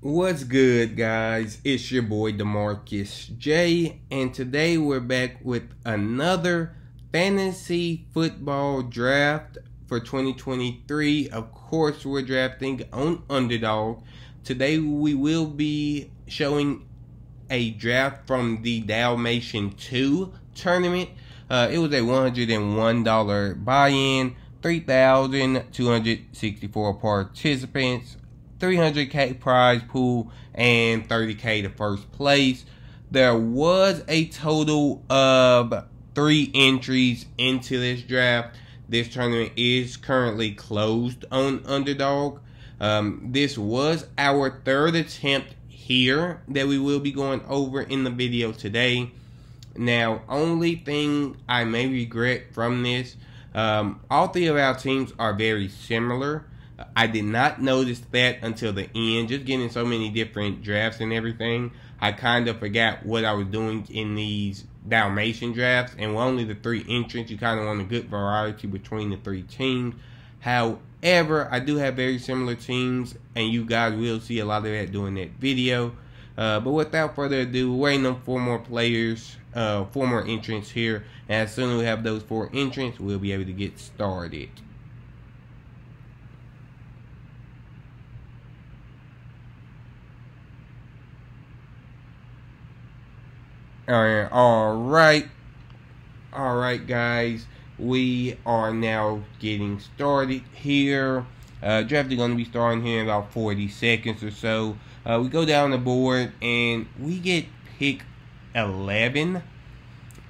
What's good, guys? It's your boy DeMarcus J, and today we're back with another fantasy football draft for 2023. Of course, we're drafting on Underdog. Today we will be showing a draft from the Dalmatian 2 tournament. It was a $101 buy-in, 3,264 participants, 300K prize pool, and 30K to first place. There was a total of 3 entries into this draft. This tournament is currently closed on Underdog. This was our third attempt here that we will be going over in the video today. Now, only thing I may regret from this, all 3 of our teams are very similar. I did not notice that until the end. Just getting so many different drafts and everything, I kind of forgot what I was doing in these Dalmatian drafts. And with only the 3 entrants, you kind of want a good variety between the 3 teams. However, I do have very similar teams, and you guys will see a lot of that during that video. But without further ado, we're waiting on 4 more players, 4 more entrants here. And as soon as we have those 4 entrants, we'll be able to get started. Alright, guys, we are now getting started here. Draft is going to be starting here in about 40 seconds or so. We go down the board and we get pick 11.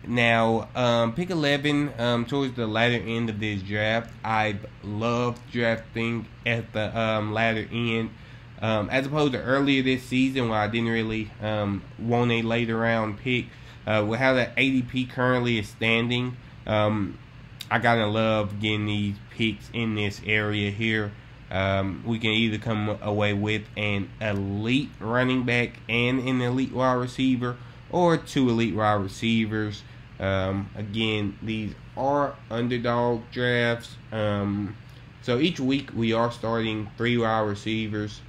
Now, pick 11, towards the latter end of this draft, I love drafting at the latter end. As opposed to earlier this season where I didn't really want a later round pick. With how the ADP currently is standing, I gotta love getting these picks in this area here. We can either come away with an elite running back and an elite wide receiver, or 2 elite wide receivers. Again, these are Underdog drafts. So each week we are starting 3 wide receivers,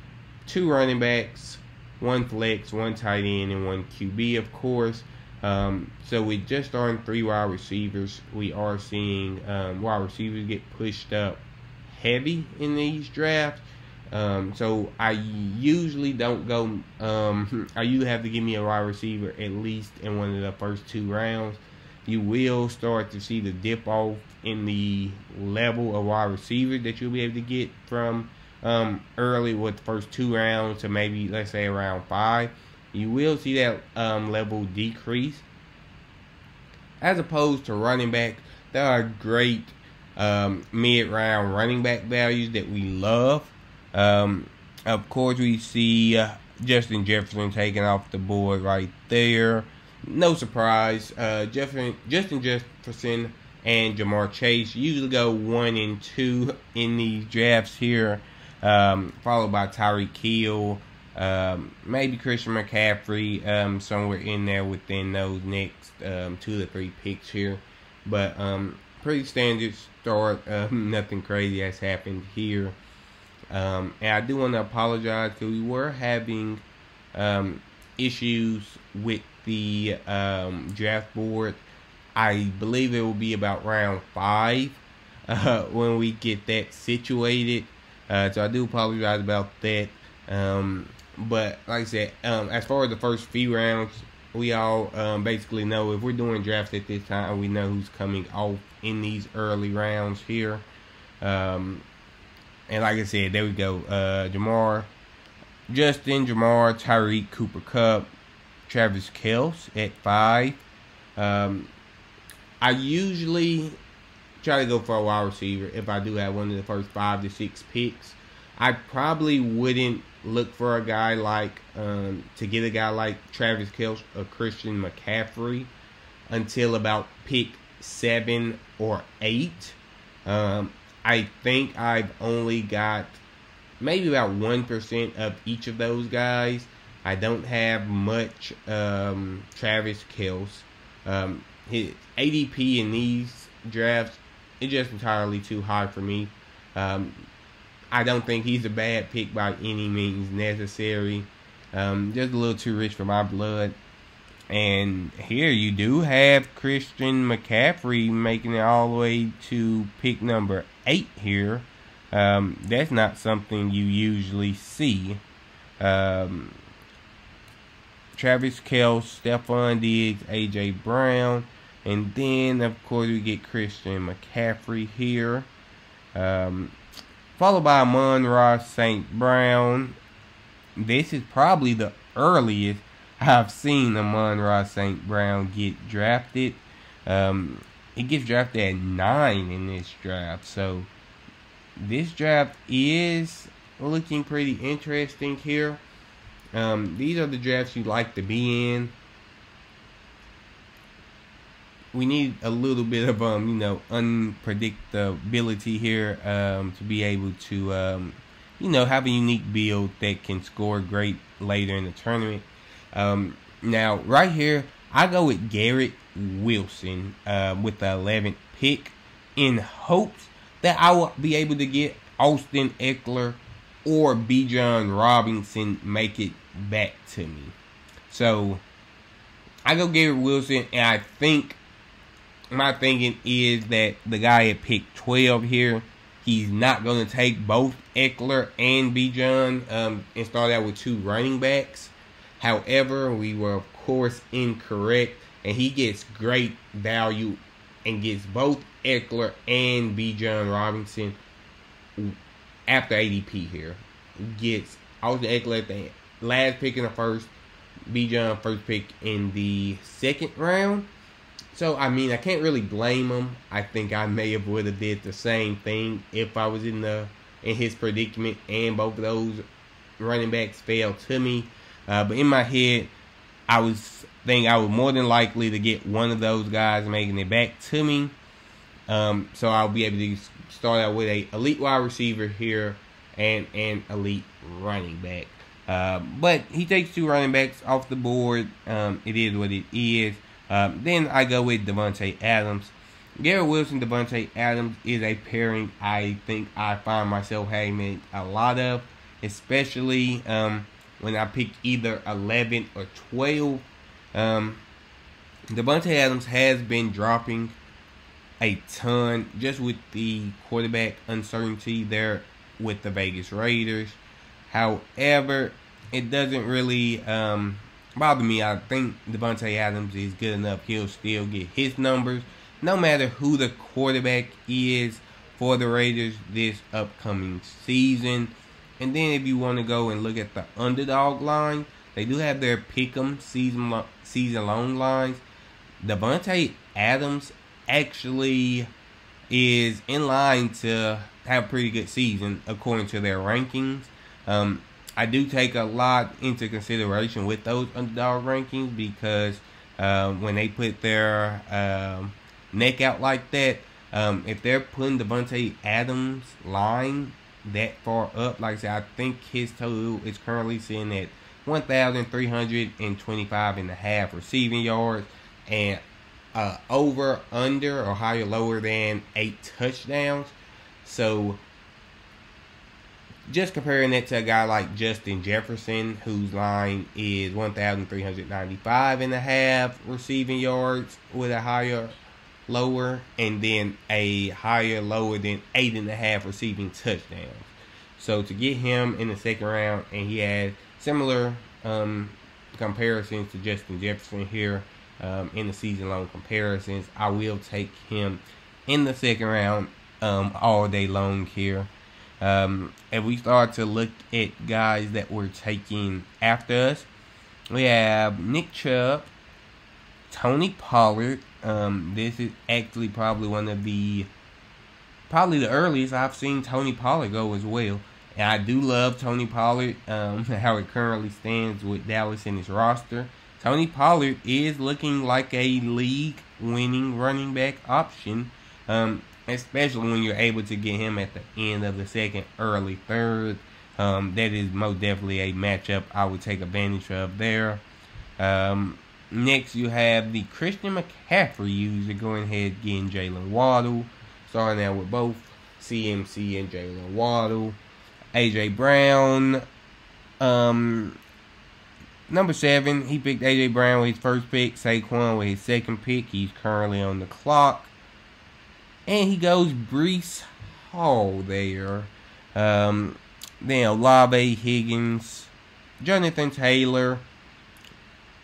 2 running backs, 1 flex, 1 tight end, and 1 QB, of course. So we just starting 3 wide receivers. We are seeing wide receivers get pushed up heavy in these drafts. So I usually don't go. I usually have to give me a wide receiver at least in one of the first 2 rounds. You will start to see the dip off in the level of wide receiver that you'll be able to get from early with the first 2 rounds to maybe, let's say, around 5. You will see that level decrease. As opposed to running back, there are great mid-round running back values that we love. Of course, we see Justin Jefferson taking off the board right there. No surprise. Justin Jefferson and Jamar Chase usually go 1 and 2 in these drafts here, followed by Tyreek Hill, maybe Christian McCaffrey, somewhere in there within those next 2 to 3 picks here. But pretty standard start. Nothing crazy has happened here. And I do want to apologize because we were having issues with the draft board. I believe it will be about round 5 when we get that situated. So I do apologize about that. But like I said, as far as the first few rounds, we all basically know if we're doing drafts at this time, we know who's coming off in these early rounds here. And like I said, there we go. Justin, Jamar, Tyreek, Cooper Kupp, Travis Kelce at 5. I usually try to go for a wide receiver if I do have one of the first 5 to 6 picks. I probably wouldn't look for a guy like to get a guy like Travis Kelce or Christian McCaffrey until about pick 7 or 8. I think I've only got maybe about 1% of each of those guys. I don't have much Travis Kelce. His ADP in these drafts is just entirely too high for me. I don't think he's a bad pick by any means necessary. Just a little too rich for my blood. And here you do have Christian McCaffrey making it all the way to pick number 8 here. That's not something you usually see. Travis Kelce, Stephon Diggs, A.J. Brown. And then, of course, we get Christian McCaffrey here. Followed by Amon-Ra St. Brown. This is probably the earliest I've seen Amon-Ra St. Brown get drafted. He gets drafted at 9 in this draft. So, this draft is looking pretty interesting here. These are the drafts you like to be in. We need a little bit of unpredictability here to be able to have a unique build that can score great later in the tournament. Now right here I go with Garrett Wilson with the 11th pick in hopes that I will be able to get Austin Eckler or Bijan Robinson make it back to me. So I go Garrett Wilson, and I think my thinking is that the guy at pick 12 here, he's not going to take both Eckler and Bijan and start out with 2 running backs. However, we were of course incorrect, and he gets great value and gets both Eckler and Bijan Robinson after ADP here. He gets Austin Eckler at the last pick in the first, Bijan first pick in the second round. So, I mean, I can't really blame him. I think I may have would have did the same thing if I was in his predicament and both of those running backs fell to me. But in my head, I was more than likely to get one of those guys making it back to me. So I'll be able to start out with a elite wide receiver here and an elite running back. But he takes 2 running backs off the board. It is what it is. Then I go with Devontae Adams. Garrett Wilson, Devontae Adams is a pairing I think I find myself having a lot of, especially when I pick either 11 or 12. Devontae Adams has been dropping a ton just with the quarterback uncertainty there with the Vegas Raiders. However, it doesn't really bother me. I think Devontae Adams is good enough. He'll still get his numbers no matter who the quarterback is for the Raiders this upcoming season. And then if you want to go and look at the Underdog line, they do have their pick'em season-long lines. Devontae Adams actually is in line to have a pretty good season according to their rankings. I do take a lot into consideration with those Underdog rankings because when they put their neck out like that, if they're putting Devontae Adams' line that far up, like I said, I think his total is currently sitting at 1,325.5 receiving yards and over, under, or higher, lower than 8 touchdowns. So just comparing that to a guy like Justin Jefferson, whose line is 1,395.5 receiving yards with a higher, lower, and then a higher, lower than 8.5 receiving touchdowns. So to get him in the second round, and he has similar comparisons to Justin Jefferson here in the season-long comparisons, I will take him in the second round all day long here. If we start to look at guys that we're taking after us, we have Nick Chubb, Tony Pollard. This is actually probably the earliest I've seen Tony Pollard go as well. And I do love Tony Pollard, how it currently stands with Dallas in his roster. Tony Pollard is looking like a league-winning running back option, especially when you're able to get him at the end of the second, early third. That is most definitely a matchup I would take advantage of there. Next, you have the Christian McCaffrey user going ahead getting Jalen Waddle. Starting out with both CMC and Jalen Waddle. A.J. Brown. Number 7, he picked A.J. Brown with his first pick. Saquon with his second pick. He's currently on the clock. And he goes Breece Hall there. Then Olave, Higgins, Jonathan Taylor,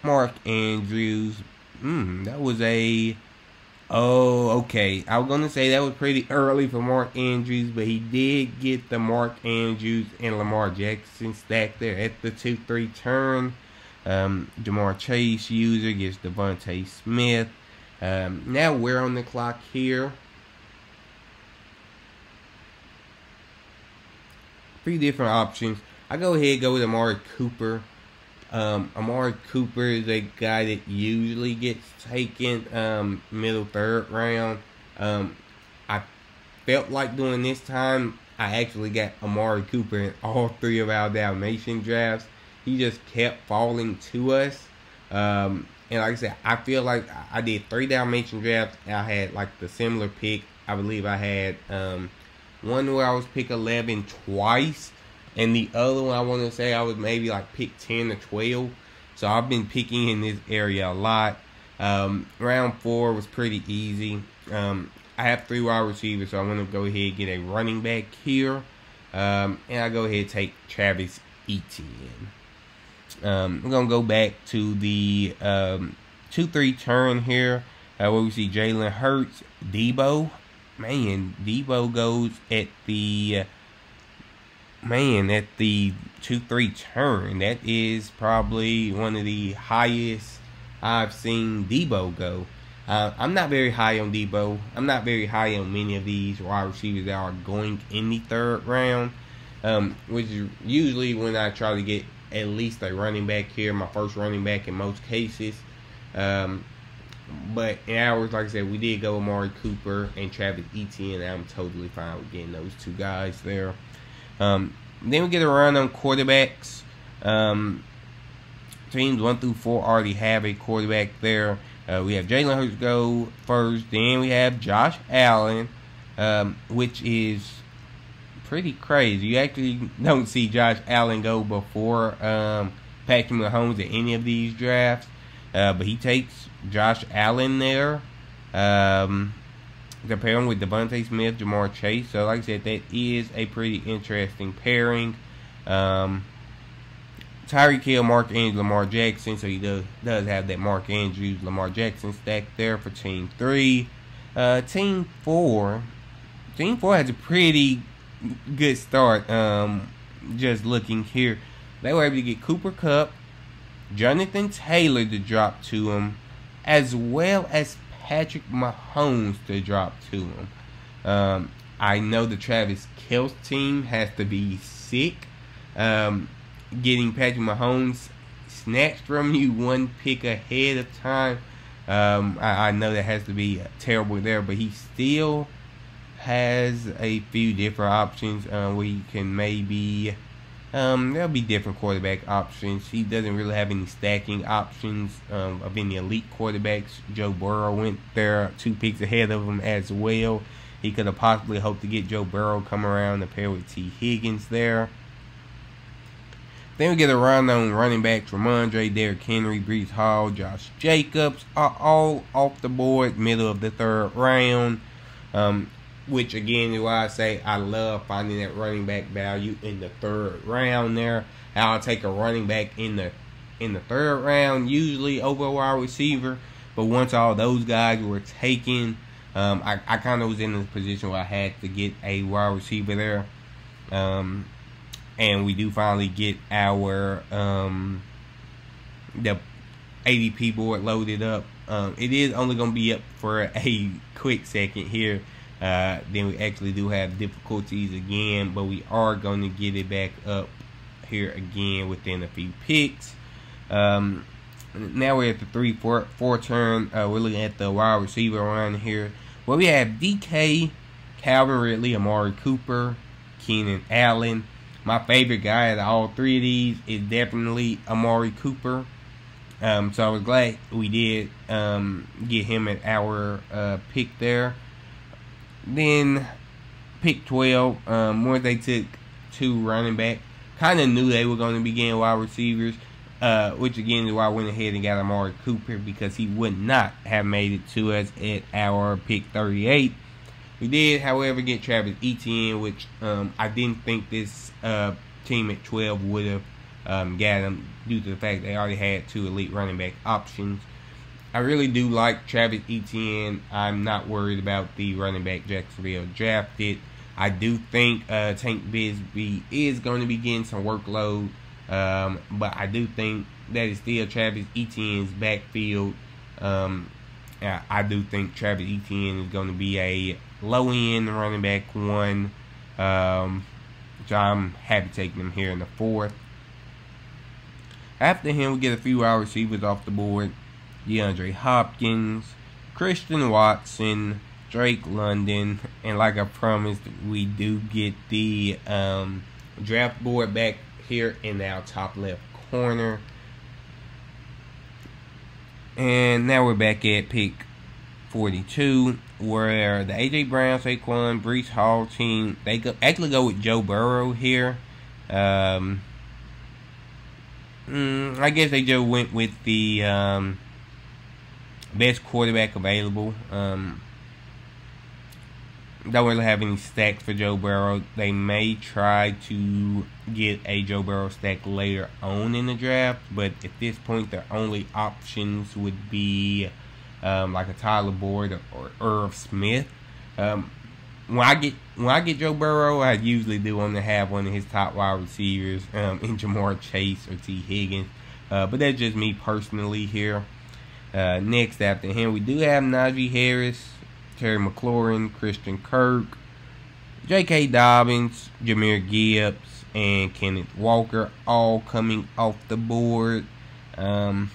Mark Andrews. That was a... Oh, okay. I was going to say that was pretty early for Mark Andrews, but he did get the Mark Andrews and Lamar Jackson stacked there at the 2-3 turn. Jamar Chase user gets Devontae Smith. Now we're on the clock here. 3 different options. I go ahead and go with Amari Cooper. Amari Cooper is a guy that usually gets taken middle 3rd round. I felt like doing this time, I actually got Amari Cooper in all 3 of our Dalmatian drafts. He just kept falling to us. And like I said, I feel like I did 3 Dalmatian drafts. And I had like the similar pick. I believe I had one where I was pick 11 twice. And the other one, I want to say I was maybe like pick 10 or 12. So I've been picking in this area a lot. Round 4 was pretty easy. I have 3 wide receivers, so I'm going to go ahead and get a running back here. And I go ahead and take Travis Etienne. We're going to go back to the 2-3 turn here. Where we see Jalen Hurts, Debo. Man, Debo goes at the... at the 2-3 turn. That is probably one of the highest I've seen Debo go. I'm not very high on Debo. I'm not very high on many of these wide receivers that are going in the 3rd round. Which is usually when I try to get at least a running back here, my first running back in most cases. But in ours, like I said, we did go Amari Cooper and Travis Etienne, and I'm totally fine with getting those 2 guys there. Then we get a run on quarterbacks. Teams 1 through 4 already have a quarterback there. We have Jalen Hurts go first. Then we have Josh Allen, which is pretty crazy. You actually don't see Josh Allen go before Patrick Mahomes at any of these drafts. But he takes Josh Allen there. To pair him with Devontae Smith, Jamar Chase. So, like I said, that is a pretty interesting pairing. Tyreek Hill, Mark Andrews, Lamar Jackson. So, he does have that Mark Andrews, Lamar Jackson stack there for Team 3. Team 4. Team 4 has a pretty good start. Just looking here. They were able to get Cooper Kupp, Jonathan Taylor to drop to him, as well as Patrick Mahomes to drop to him. I know the Travis Kelce team has to be sick. Getting Patrick Mahomes snatched from you 1 pick ahead of time. I know that has to be terrible there, but he still has a few different options where you can maybe... there'll be different quarterback options. He doesn't really have any stacking options of any elite quarterbacks. Joe Burrow went there 2 picks ahead of him as well. He could have possibly hoped to get Joe Burrow come around to pair with T. Higgins there. Then we get a run on running backs. Ramondre, Derrick Henry, Breece Hall, Josh Jacobs are all off the board, middle of the 3rd round. Which again is why I say I love finding that running back value in the 3rd round there. I'll take a running back in the 3rd round, usually over a wide receiver. But once all those guys were taken, I kind of was in a position where I had to get a wide receiver there. And we do finally get our the ADP board loaded up. It is only going to be up for a quick second here. Then we actually do have difficulties again, but we are going to get it back up here again within a few picks. Now we're at the 3-4 turn. We're looking at the wide receiver run here. Well, we have DK, Calvin Ridley, Amari Cooper, Keenan Allen. My favorite guy out of all 3 of these is definitely Amari Cooper. So I was glad we did get him at our pick there. Then pick 12, where they took 2 running back. Kind of knew they were going to be getting wide receivers, which again is why I went ahead and got Amari Cooper, because he would not have made it to us at our pick 38. We did, however, get Travis Etienne, which I didn't think this team at 12 would have got him due to the fact they already had 2 elite running back options. I really do like Travis Etienne. I'm not worried about the running back Jacksonville drafted. I do think Tank Bigsby is going to be getting some workload, but I do think that is still Travis Etienne's backfield. I do think Travis Etienne is going to be a low-end running back 1, so I'm happy taking him here in the 4th. After him, we get a few wide receivers off the board. DeAndre Hopkins, Christian Watson, Drake London, and like I promised, we do get the draft board back here in our top left corner. And now we're back at pick 42, where the A.J. Brown, Saquon, Breece Hall team, they actually go with Joe Burrow here. I guess they just went with the best quarterback available. Don't really have any stacks for Joe Burrow. They may try to get a Joe Burrow stack later on in the draft, but at this point their only options would be like a Tyler Boyd or Irv Smith. When I get Joe Burrow, I usually do want to have one of his top wide receivers in Jamar Chase or T. Higgins, but that's just me personally here. Next after him, we do have Najee Harris, Terry McLaurin, Christian Kirk, J.K. Dobbins, Jahmyr Gibbs, and Kenneth Walker, all coming off the board. Kenneth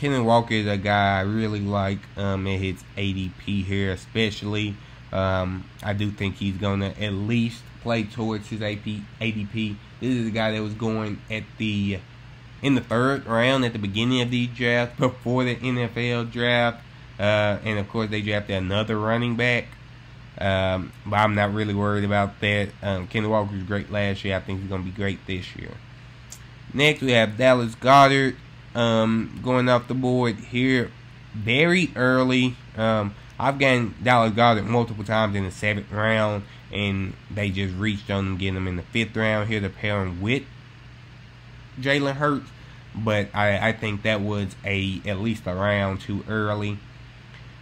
Walker is a guy I really like at his ADP here, especially. I do think he's going to at least play towards his ADP. This is a guy that was going in the 3rd round at the beginning of the draft, before the NFL draft. And of course they drafted another running back, but I'm not really worried about that. Kenneth Walker was great last year. I think he's going to be great this year. Next we have Dallas Goedert going off the board here very early. I've gotten Dallas Goedert multiple times in the 7th round, and they just reached on him, getting him in the 5th round here to pair him with Jalen Hurts, but I think that was at least a round too early.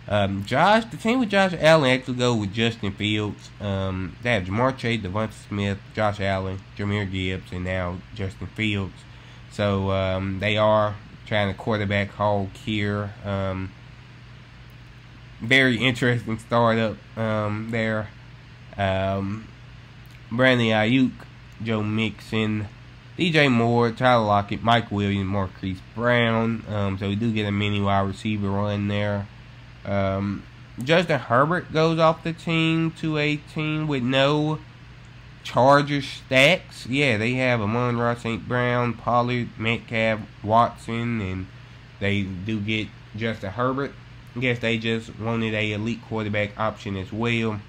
The team with Josh Allen actually go with Justin Fields. They have Jamar Chase, Devonta Smith, Josh Allen, Jahmyr Gibbs, and now Justin Fields. So they are trying to quarterback hog here. Very interesting startup there. Brandon Ayuk, Joe Mixon, DJ Moore, Tyler Lockett, Mike Williams, Marquise Brown. So we do get a mini wide receiver run there. Justin Herbert goes off the team to a team with no Chargers stacks. Yeah, they have Amon-Ra St. Brown, Pollard, Metcalf, Watson, and they do get Justin Herbert. I guess they just wanted a elite quarterback option as well.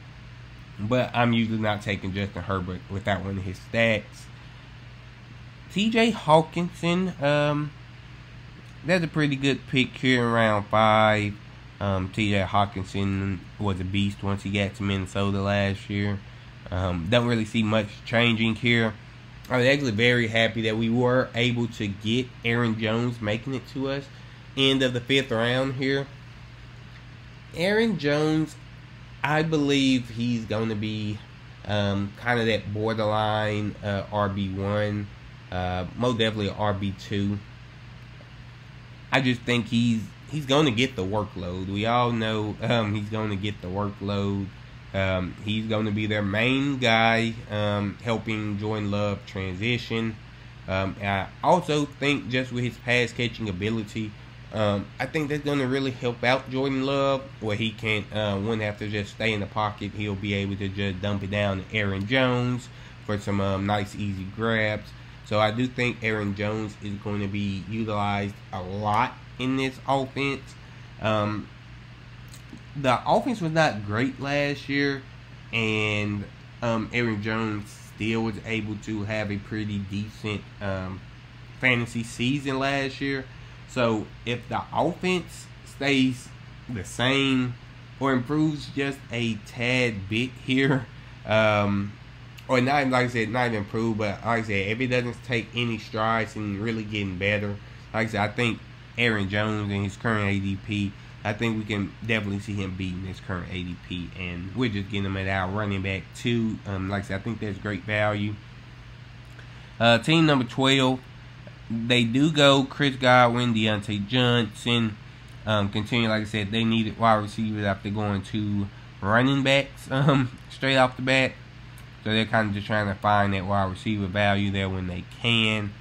But I'm usually not taking Justin Herbert without one of his stacks. TJ Hawkinson, that's a pretty good pick here in round 5. TJ Hawkinson was a beast once he got to Minnesota last year. Don't really see much changing here. I was actually very happy that we were able to get Aaron Jones making it to us end of the 5th round here. Aaron Jones, I believe he's going to be kind of that borderline RB1, most definitely RB2. I just think he's going to get the workload. We all know he's going to get the workload. He's going to be their main guy, helping Jordan Love transition. I also think just with his pass catching ability, I think that's going to really help out Jordan Love, where he can't, wouldn't have to just stay in the pocket. He'll be able to just dump it down to Aaron Jones for some nice, easy grabs. So I do think Aaron Jones is going to be utilized a lot in this offense. The offense was not great last year, and Aaron Jones still was able to have a pretty decent fantasy season last year. So if the offense stays the same or improves just a tad bit here, or not, like I said, not even improve, but like I said, if it doesn't take any strides and really getting better, like I said, I think Aaron Jones and his current ADP, I think we can definitely see him beating his current ADP, and we're just getting him at our running back too. Like I said, I think that's great value. Team number 12, they do go Chris Godwin, Deontay Johnson. Continue, like I said, they needed wide receivers after going to running backs straight off the bat. So they're kind of just trying to find that wide receiver value there when they can.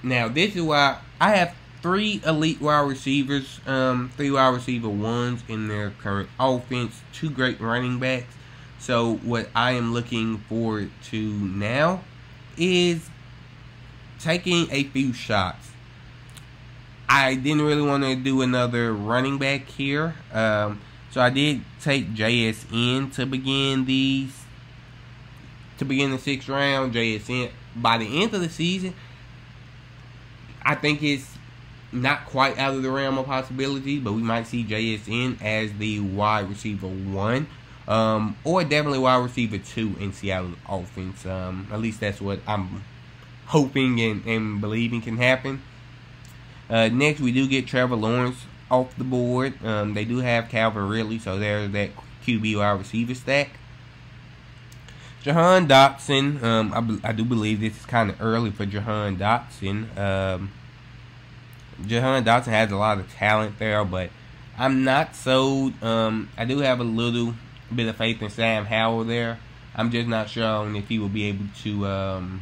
Now, this is why I have 3 elite wide receivers, 3 wide receiver ones in their current offense, 2 great running backs. So what I am looking forward to now is taking a few shots. I didn't really want to do another running back here. So I did take JSN to begin the 6th round. JSN, by the end of the season, I think it's not quite out of the realm of possibility, but we might see JSN as the wide receiver 1, or definitely wide receiver 2 in Seattle's offense. At least that's what I'm hoping and believing can happen. Next, we do get Trevor Lawrence off the board. They do have Calvin Ridley, so there's that QB wide receiver stack. Jahan Dotson, I do believe this is kind of early for Jahan Dotson. Jahan Dotson has a lot of talent there, but I'm not sold. I do have a little bit of faith in Sam Howell there. I'm just not sure on if he will be able to.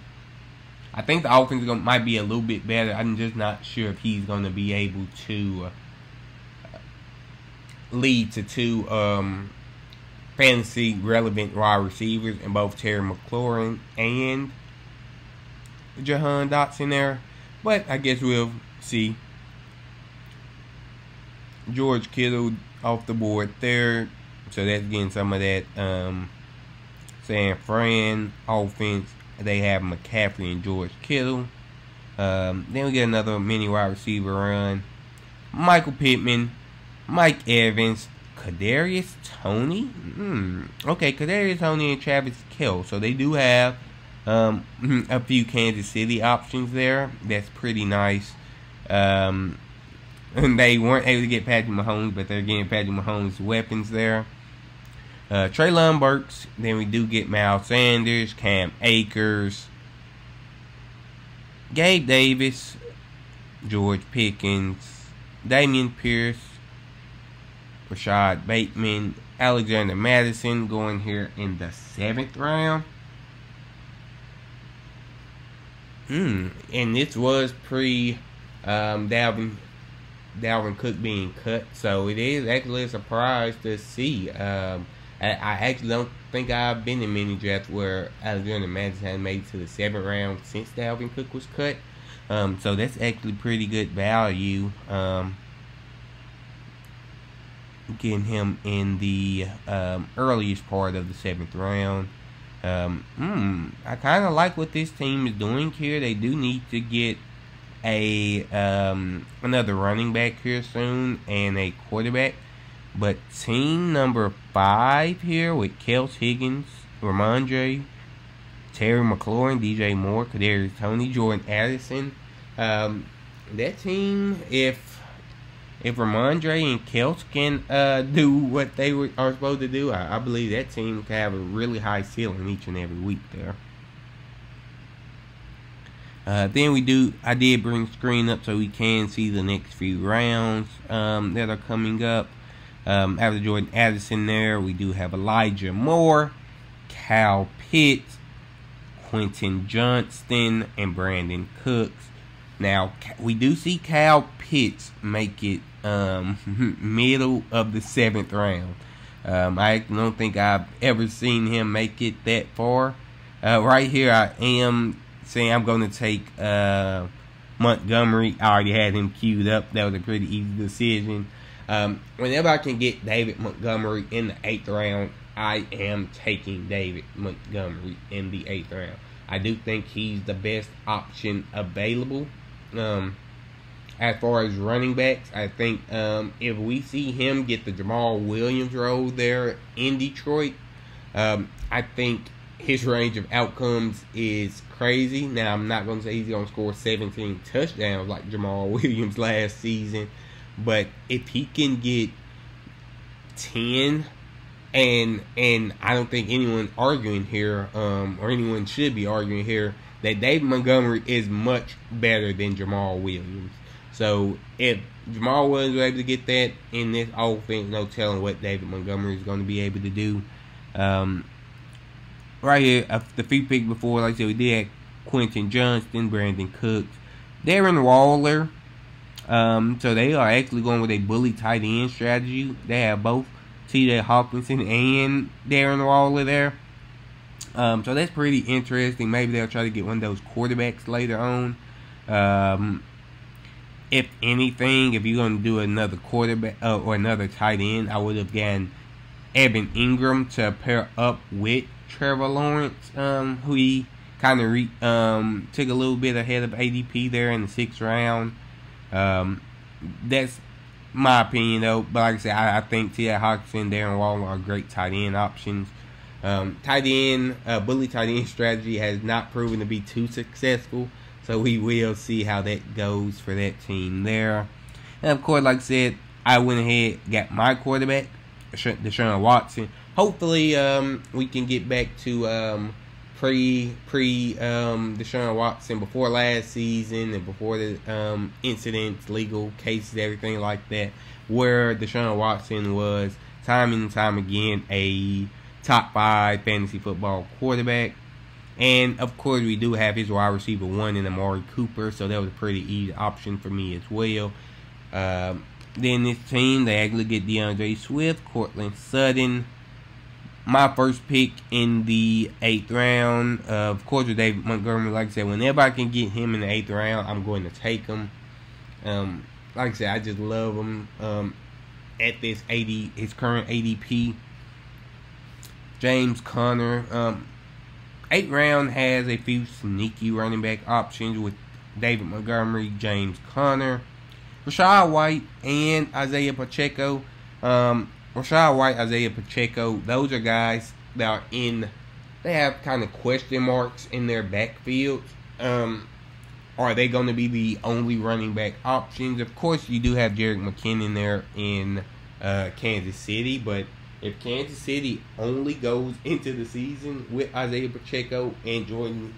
I think the offense might be a little bit better. I'm just not sure if he's going to be able to lead to 2 fantasy relevant wide receivers in both Terry McLaurin and Jahan Dotson there. But I guess we'll see. George Kittle off the board there. So that's getting some of that San Fran offense. They have McCaffrey and George Kittle. Then we get another mini wide receiver run. Michael Pittman, Mike Evans, Kadarius Toney. Okay, Kadarius Toney and Travis Kelce. So they do have a few Kansas City options there. That's pretty nice. And they weren't able to get Patrick Mahomes, but they're getting Patrick Mahomes' weapons there. Treylon Burks. Then we do get Miles Sanders, Cam Akers, Gabe Davis, George Pickens, Damian Pierce, Rashad Bateman, Alexander Madison going here in the 7th round. And this was pre Dalvin Cook being cut, so it is actually a surprise to see. I actually don't think I've been in many drafts where Alexander Madison has made it to the 7th round since Dalvin Cook was cut. So that's actually pretty good value. Getting him in the earliest part of the 7th round. I kind of like what this team is doing here. They do need to get another running back here soon and a quarterback. But team number 5 here with Kels Higgins, Ramondre, Terry McLaurin, DJ Moore, Kadarius Toney, Jordan Addison. That team, if Ramondre and Kels can do what they are supposed to do, I believe that team can have a really high ceiling each and every week there. Then I did bring the screen up so we can see the next few rounds that are coming up. After Jordan Addison there, we do have Elijah Moore, Kyle Pitts, Quentin Johnston, and Brandon Cooks. Now, we do see Kyle Pitts make it middle of the 7th round. I don't think I've ever seen him make it that far. Right here, I am saying I'm going to take Montgomery. I already had him queued up. That was a pretty easy decision. Whenever I can get David Montgomery in the 8th round, I am taking David Montgomery in the 8th round. I do think he's the best option available. As far as running backs, I think if we see him get the Jamal Williams role there in Detroit, I think his range of outcomes is crazy. Now, I'm not going to say he's going to score 17 touchdowns like Jamal Williams last season, but if he can get 10, and I don't think anyone arguing here, or anyone should be arguing here, that David Montgomery is much better than Jamal Williams. So if Jamal Williams was able to get that in this offense, no telling what David Montgomery is going to be able to do. Right here, the free pick before, like I said, we did have Quentin Johnston, Brandon Cooks, Darren Waller. So they are actually going with a bully tight end strategy. They have both T.J. Hawkinson and Darren Waller there. So that's pretty interesting. Maybe they'll try to get one of those quarterbacks later on. If anything, if you're going to do another quarterback or another tight end, I would have gotten Evan Ingram to pair up with Trevor Lawrence, who he kind of took a little bit ahead of ADP there in the 6th round. That's my opinion, though. But like I said, I think T.J. Hawkinson, Darren Waller are great tight end options. Bully tight end strategy has not proven to be too successful, so we will see how that goes for that team there. And of course, like I said, I went ahead, got my quarterback, Deshaun Watson. Hopefully, we can get back to pre Deshaun Watson before last season and before the incidents, legal cases, everything like that, where Deshaun Watson was time and time again a top 5 fantasy football quarterback. And of course, we do have his wide receiver 1 in Amari Cooper, so that was a pretty easy option for me as well. Then this team, they actually get DeAndre Swift, Cortland Sutton. My first pick in the 8th round, of course, with David Montgomery. Like I said, whenever I can get him in the 8th round, I'm going to take him. Like I said, I just love him at his current ADP. James Conner. 8th round has a few sneaky running back options with David Montgomery, James Conner, Rachaad White, and Isaiah Pacheco. Rachaad White, Isaiah Pacheco, those are guys that they have kind of question marks in their backfield. Are they going to be the only running back options? Of course, you do have Jerick McKinnon there in Kansas City, but if Kansas City only goes into the season with Isaiah Pacheco and Jordan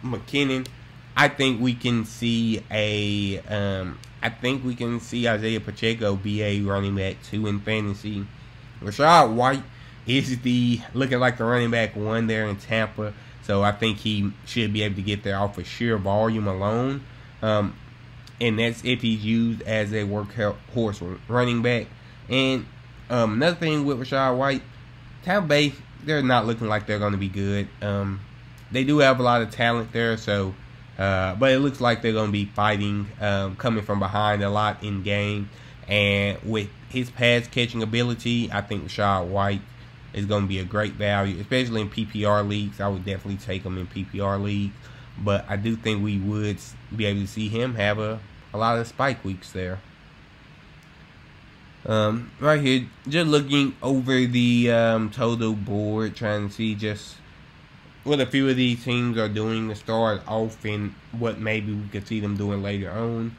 McKinnon, I think we can see Isaiah Pacheco be a running back 2 in fantasy. Rachaad White is looking like the running back 1 there in Tampa, so I think he should be able to get there off of sheer volume alone. And that's if he's used as a workhorse running back. And another thing with Rachaad White, Tampa Bay, they're not looking like they're going to be good. They do have a lot of talent there, so but it looks like they're going to be fighting, coming from behind a lot in game. And with his pass catching ability, I think Rachaad White is going to be a great value, especially in PPR leagues. I would definitely take him in PPR leagues, but I do think we would be able to see him have a lot of spike weeks there. Right here, just looking over the total board, trying to see just what a few of these teams are doing to start off and what maybe we could see them doing later on.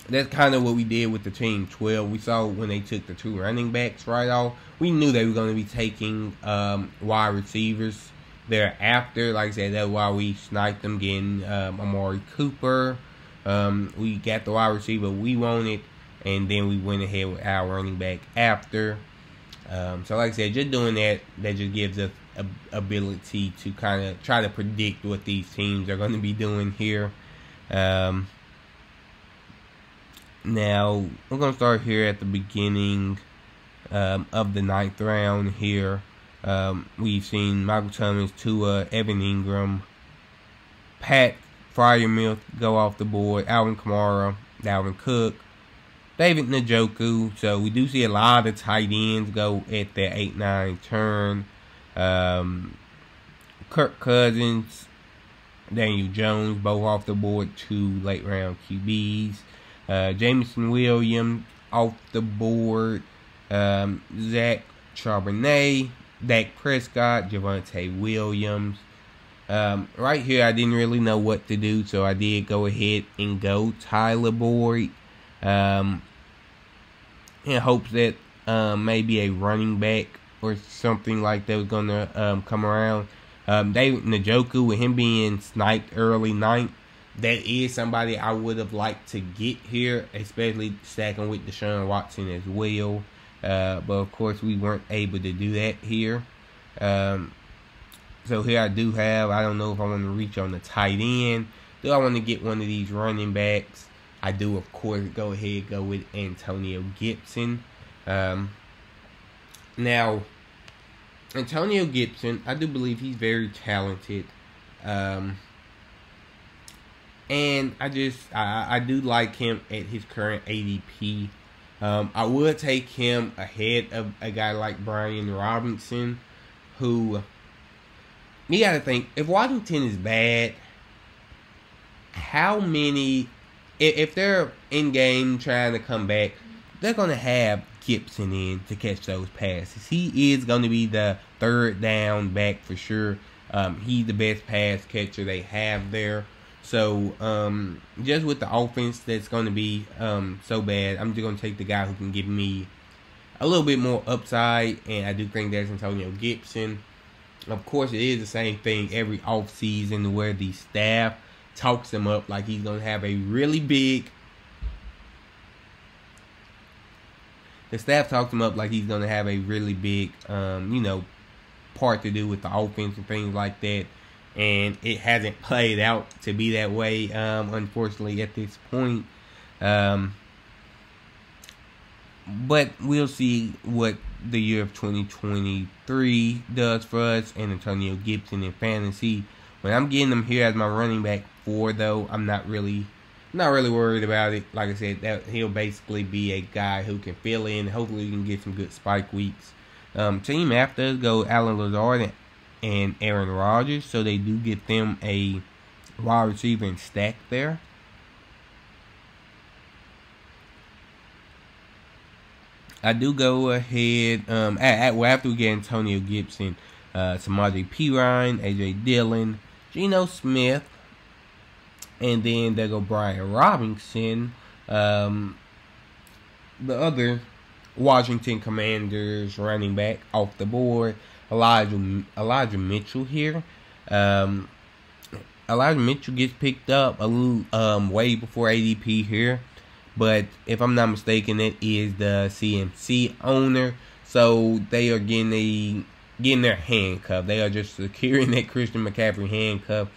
That's kind of what we did with the team 12. We saw when they took the 2 running backs right off, we knew they were going to be taking wide receivers thereafter. Like I said, that's why we sniped them, getting Amari Cooper. We got the wide receiver we wanted, and then we went ahead with our running back after. So like I said, just doing that just gives us ability to kind of try to predict what these teams are going to be doing here. Now, we're going to start here at the beginning of the 9th round here. We've seen Michael Thomas, Tua, Evan Ingram, Pat Freiermuth go off the board, Alvin Kamara, Dalvin Cook, David Njoku. So we do see a lot of tight ends go at that 8-9 turn. Kirk Cousins, Daniel Jones, both off the board, 2 late round QBs. Jameson Williams off the board. Zach Charbonnet, Dak Prescott, Javonte Williams. Right here, I didn't really know what to do, so I did go ahead and go Tyler Boyd. In hopes that maybe a running back or something like that was going to come around. David Njoku, with him being sniped early 9th, that is somebody I would have liked to get here, especially stacking with Deshaun Watson as well. But of course, we weren't able to do that here. So here I do have, I don't know if I want to reach on the tight end. Do I want to get one of these running backs? I do, of course, go with Antonio Gibson. Now, Antonio Gibson, I do believe he's very talented. And I do like him at his current ADP. I would take him ahead of a guy like Brian Robinson, who, you gotta think, if Washington is bad, how many, if they're in game trying to come back, they're gonna have Gibson in to catch those passes. He is gonna be the third down back for sure. He's the best pass catcher they have there. So, just with the offense that's going to be so bad, I'm just going to take the guy who can give me a little bit more upside, and I do think that's Antonio Gibson. Of course, it is the same thing every offseason where the staff talks him up like he's going to have a really big... The staff talks him up like he's going to have a really big, part to do with the offense and things like that. And it hasn't played out to be that way, unfortunately, at this point. But we'll see what the year of 2023 does for us and Antonio Gibson in fantasy. When I'm getting him here as my running back 4, though, I'm not really worried about it. Like I said, that he'll basically be a guy who can fill in. Hopefully, we can get some good spike weeks. Team after us go Alan Lazard and Aaron Rodgers, so they do get them a wide receiver and stack there. I do go ahead, after we get Antonio Gibson, Samaje Perine, AJ Dillon, Geno Smith, and then they go Brian Robinson, the other Washington Commanders running back off the board. Elijah Mitchell here. Elijah Mitchell gets picked up a little way before ADP here, but if I'm not mistaken, it is the CMC owner, so they are getting their handcuff. They are just securing that Christian McCaffrey handcuff,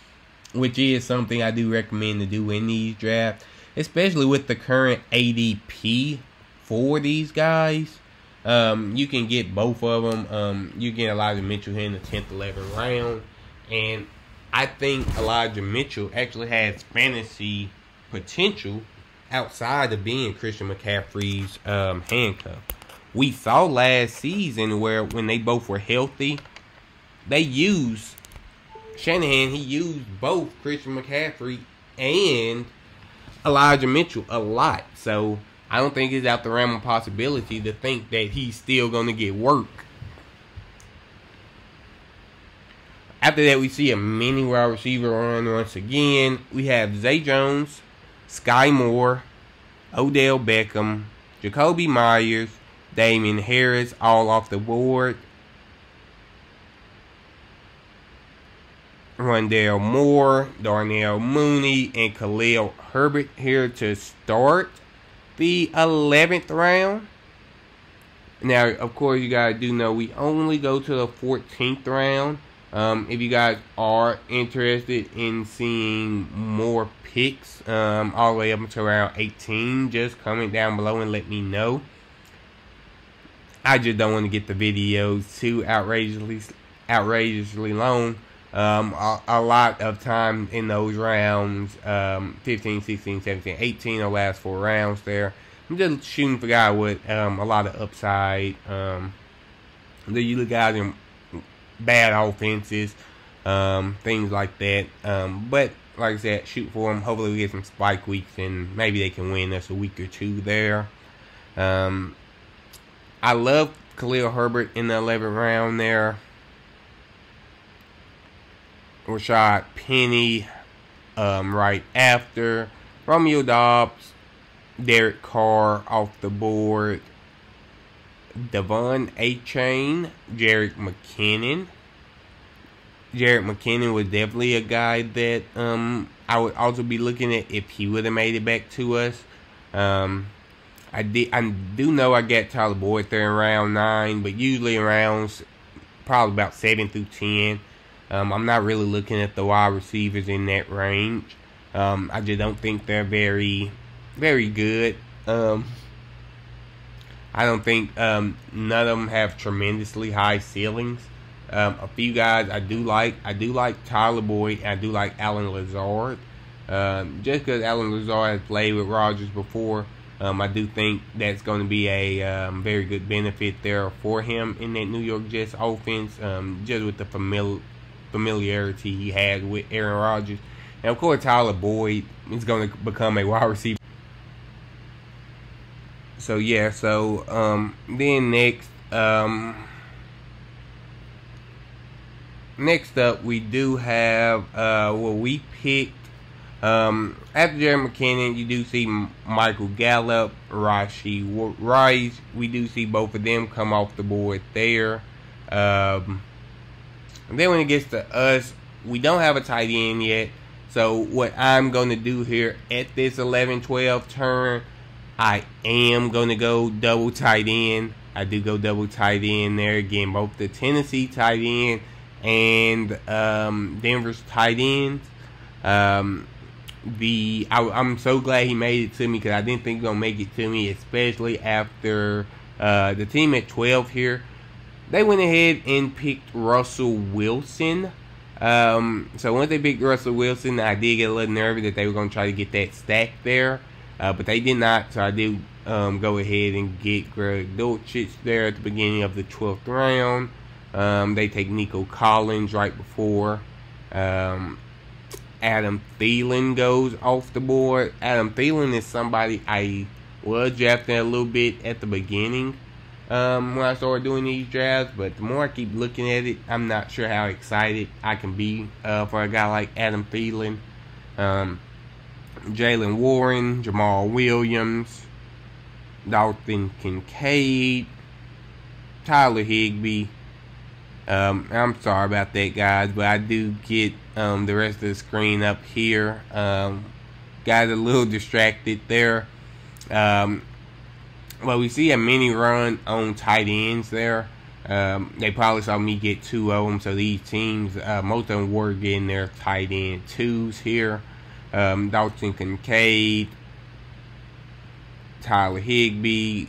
which is something I do recommend to do in these drafts, especially with the current ADP for these guys. You can get both of them. You get Elijah Mitchell here in the 10th, 11th round. And I think Elijah Mitchell actually has fantasy potential outside of being Christian McCaffrey's handcuff. We saw last season where when they both were healthy, they used Shanahan. He used both Christian McCaffrey and Elijah Mitchell a lot. So I don't think it's out the realm of possibility to think that he's still going to get work. After that, we see a mini wide receiver run once again. We have Zay Jones, Sky Moore, Odell Beckham, Jacoby Myers, Damian Harris, all off the board. Rondale Moore, Darnell Mooney, and Khalil Herbert here to start the 11th round. Now, of course, you guys do know we only go to the 14th round. If you guys are interested in seeing more picks all the way up until around 18, just comment down below and let me know. I just don't want to get the videos too outrageously long. A lot of time in those rounds, 15, 16, 17, 18, the last 4 rounds there. I'm just shooting for guys with a lot of upside. They usually guys in bad offenses, things like that. But like I said, shoot for them. Hopefully we get some spike weeks and maybe they can win us a week or two there. I love Khalil Herbert in the 11th round there. Rashad Penny right after. Romeo Dobbs, Derek Carr off the board. Devon A-Chain, Jerick McKinnon. Jerick McKinnon was definitely a guy that I would also be looking at if he would have made it back to us. I do know I got Tyler Boyd there in round 9, but usually in rounds probably about 7 through 10. I'm not really looking at the wide receivers in that range. I just don't think they're very, very good. I don't think none of them have tremendously high ceilings. A few guys I do like. I do like Tyler Boyd. I do like Allen Lazard. Just because Allen Lazard has played with Rodgers before, I do think that's going to be a very good benefit there for him in that New York Jets offense. Just with the familiarity he had with Aaron Rodgers. And of course, Tyler Boyd is going to become a wide receiver. So yeah, then next up we do have we picked after Jerick McKinnon. You do see Michael Gallup, Rashee Rice. We do see both of them come off the board there. And then when it gets to us, we don't have a tight end yet. So what I'm going to do here at this 11-12 turn, I am going to go double tight end. I do go double tight end there again. Both the Tennessee tight end and Denver's tight ends. I'm so glad he made it to me because I didn't think he was going to make it to me, especially after the team at 12 here. They went ahead and picked Russell Wilson. So once they picked Russell Wilson, I did get a little nervous that they were going to try to get that stack there. But they did not, so I did go ahead and get Greg Dulcich there at the beginning of the 12th round. They take Nico Collins right before. Adam Thielen goes off the board. Adam Thielen is somebody I was drafting a little bit at the beginning when I started doing these drafts, but the more I keep looking at it, I'm not sure how excited I can be for a guy like Adam Thielen. Jalen Warren, Jamal Williams, Dalton Kincaid, Tyler Higbee. I'm sorry about that, guys, but I do get the rest of the screen up here. Got a little distracted there. Well, we see a mini run on tight ends there. They probably saw me get 2 of them, so these teams, most of them were getting their tight end 2s here. Dalton Kincaid, Tyler Higbee.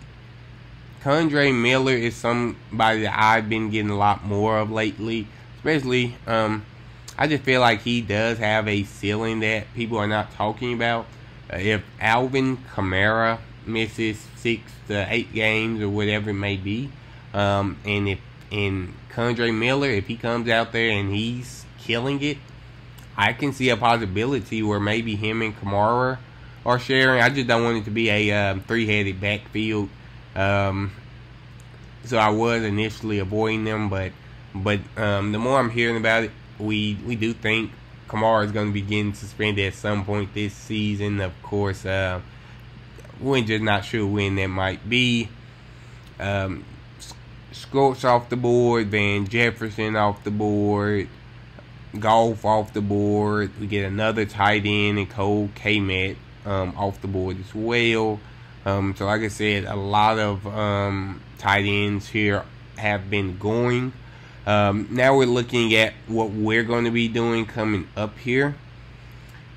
Kendre Miller is somebody that I've been getting a lot more of lately. Especially, I just feel like he does have a ceiling that people are not talking about. If Alvin Kamara misses 6 to 8 games or whatever it may be, and Kendre Miller, if he comes out there and he's killing it, I can see a possibility where maybe him and Kamara are sharing. I just don't want it to be a 3-headed backfield. So I was initially avoiding them, but the more I'm hearing about it, we do think Kamara is going to be getting suspended at some point this season. Of course, we're just not sure when that might be. Schultz off the board, Van Jefferson off the board, Goff off the board. We get another tight end and Cole Kmet off the board as well. So like I said, a lot of tight ends here have been going. Now we're looking at what we're going to be doing coming up here.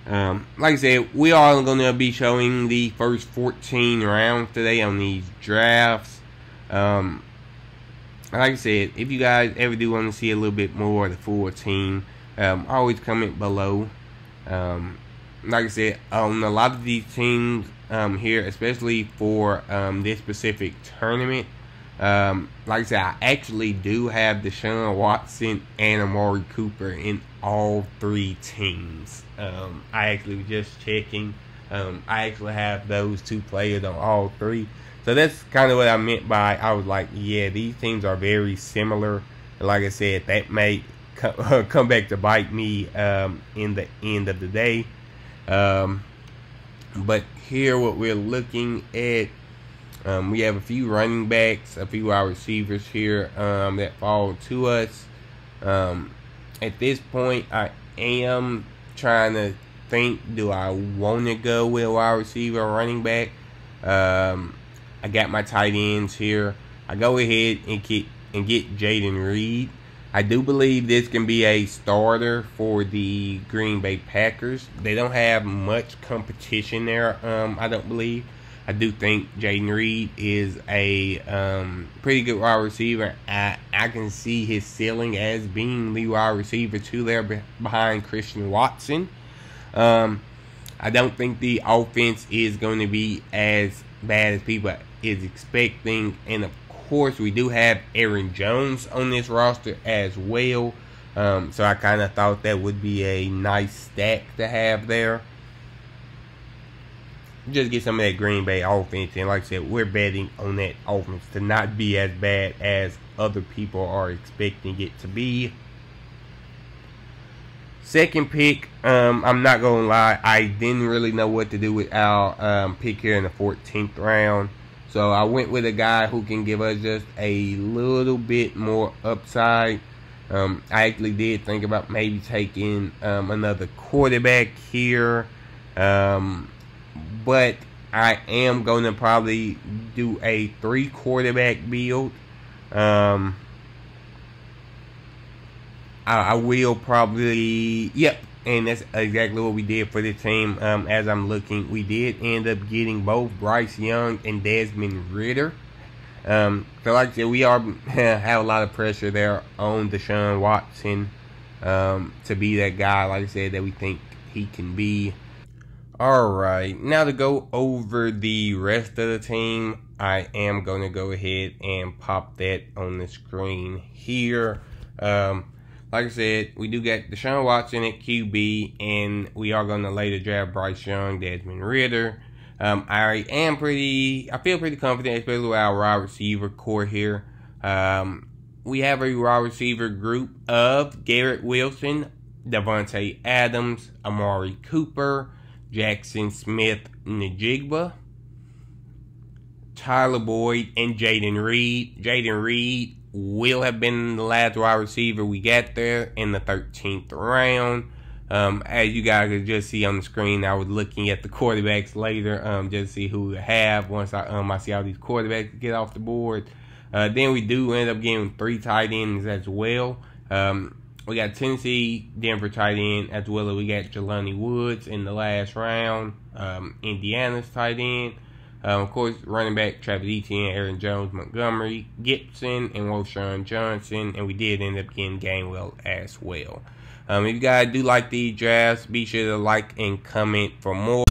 Like I said, we are going to be showing the first 14 rounds today on these drafts. Like I said, if you guys ever do want to see a little bit more of the full team, always comment below. Like I said, on a lot of these teams, here, especially for this specific tournament. Like I said, I actually do have Deshaun Watson and Amari Cooper in all 3 teams. I actually was just checking. I actually have those 2 players on all 3. So that's kind of what I meant by, I was like, yeah, these teams are very similar. Like I said, that may come back to bite me in the end of the day. But here what we're looking at, we have a few running backs, a few wide receivers here that fall to us. At this point, I am trying to think, do I want to go with a wide receiver or running back? I got my tight ends here. I go ahead and get Jaden Reed. I do believe this can be a starter for the Green Bay Packers. They don't have much competition there, I don't believe. I do think Jaden Reed is a pretty good wide receiver. I can see his ceiling as being the wide receiver 2 there behind Christian Watson. I don't think the offense is going to be as bad as people is expecting. And of course, we do have Aaron Jones on this roster as well. So I kind of thought that would be a nice stack to have there. Just get some of that Green Bay offense. And like I said, we're betting on that offense to not be as bad as other people are expecting it to be. Second pick, I'm not going to lie, I didn't really know what to do with our pick here in the 14th round. So I went with a guy who can give us just a little bit more upside. I actually did think about maybe taking another quarterback here. But I am going to probably do a 3 quarterback build. I will probably, yep, and that's exactly what we did for the team. As I'm looking, we did end up getting both Bryce Young and Desmond Ridder. So like I said, we have a lot of pressure there on Deshaun Watson to be that guy, like I said, that we think he can be. Alright, now to go over the rest of the team, I am going to go ahead and pop that on the screen here. Like I said, we do get Deshaun Watson at QB, and we are going to later draft Bryce Young, Desmond Ridder. I feel pretty confident, especially with our wide receiver core here. We have a wide receiver group of Garrett Wilson, Devontae Adams, Amari Cooper, Jackson Smith-Njigba, Tyler Boyd, and Jaden Reed. Jaden Reed will have been the last wide receiver we got there in the 13th round. As you guys could just see on the screen, I was looking at the quarterbacks later, just to see who we have once I see all these quarterbacks get off the board. Then we do end up getting 3 tight ends as well. We got Tennessee, Denver tight end, as well as we got Jelani Woods in the last round. Indiana's tight end. Of course, running back Travis Etienne, Aaron Jones, Montgomery, Gibson, and Roshan Johnson. And we did end up getting Gainwell as well. If you guys do like these drafts, be sure to like and comment for more.